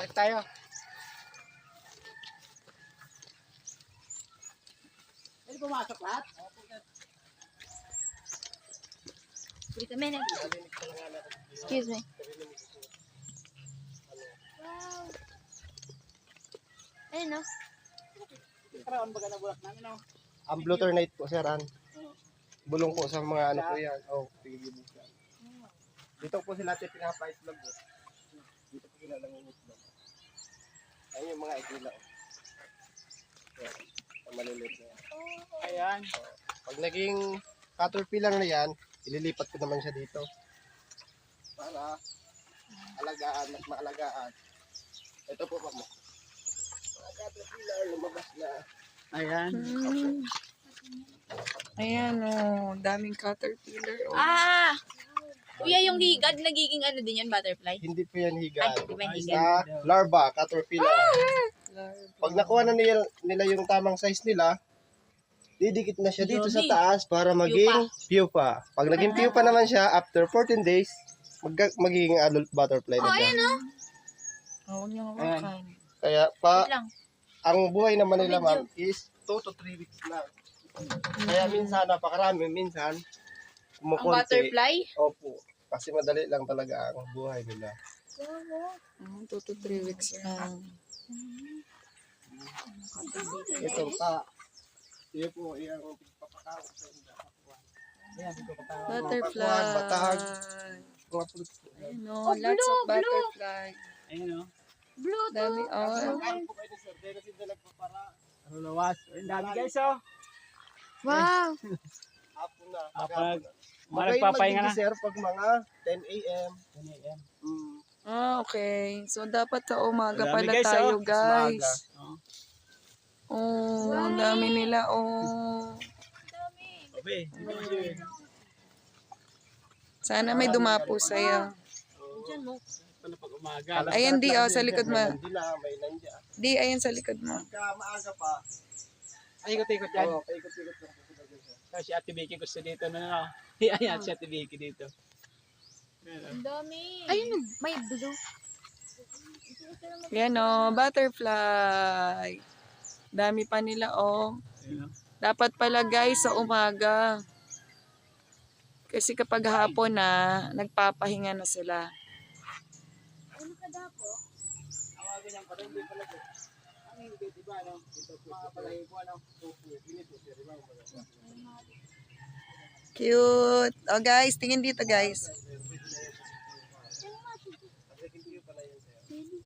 Balik tayo. Pwede pumasok lahat? Wait a minute. Excuse me. Wow. Ayun no? Karaon baga na bulak namin, no? Ang blue ternate po, sir. Bulong po sa mga ano po yan. Oh, pigibig yan. Dito po sila ito pinapaitlog. Dito po sila nangungitlog. Ayun yung mga ikila. Ang maliliit na yan. Ayan. Pag naging caterpillar na yan, ililipat ko naman siya dito. Para alagaan at maalagaan. Ito po pa mo. Mga caterpillar, lumabas na. Ayan. Ayan oh, daming caterpillar. Oh. Ah! Kuya, yung higad, nagiging ano din yan, butterfly? Hindi po yan higad. Ay, di ba higad? Sa larva, caterpillar. Pag nakuha na nila yung tamang size nila, didikit na siya dito sa taas para maging pupa. Pag naging pupa naman siya, after 14 days, magiging adult butterfly na siya. Huwag niyo hawakan. Kaya Wait lang. ang buhay naman nila ma'am is 2 to 3 weeks lang. Kaya minsan napakarami, minsan Ang kumukunti. butterfly? Opo. Kasi madali lang talaga ang buhay nila. 2 to 3 weeks lang. Ito pa. Iyo po, iyang papakawak sa inyo. Ayan, dito pa tayo. Butterfly. Batahag. Mga fruits po. Ayun oh, lots of butterfly. Ayan, no? Blue to. Dami oh. Ano po kayo sir? Dahil kasi sila nagpapara. Ano lawas? Ang dami guys, oh. Wow. Hapon na. Kapag Magayon magpapahinga na. magiging sir pag mga 10 a.m. 10 a.m. Ah, okay. So, dapat sa umaga Dami, pala guys, tayo, oh. guys. Oh. Oh, ang dami nila, oh. Babe. Sana may dumapo sa'yo. Diyan mo. Ano pag umaga? Ayan, di, oh, sa likod mo. Hindi na, may nandiya. Di, ayan sa likod mo. Pagka maaga pa, Ay, ikot-ikot dyan. paikot-ikot lang po sila dyan, sir. So, si Ate Vicky gusto dito na, no? Ayan, si Ate Vicky dito. Ang dami. Ayun, may blue. Yan, oh, butterfly. Dami pa nila, oh. Ayan, no? Dapat pala, guys, sa umaga. Kasi kapag hapon na, nagpapahinga na sila. Tawagin niyang pala, hindi pala po. Ang hindi, diba, no? Ito po, mga balahibo, ano? Opo, ginito, sir, diba? Cute. Oh, guys, tingin dito, guys.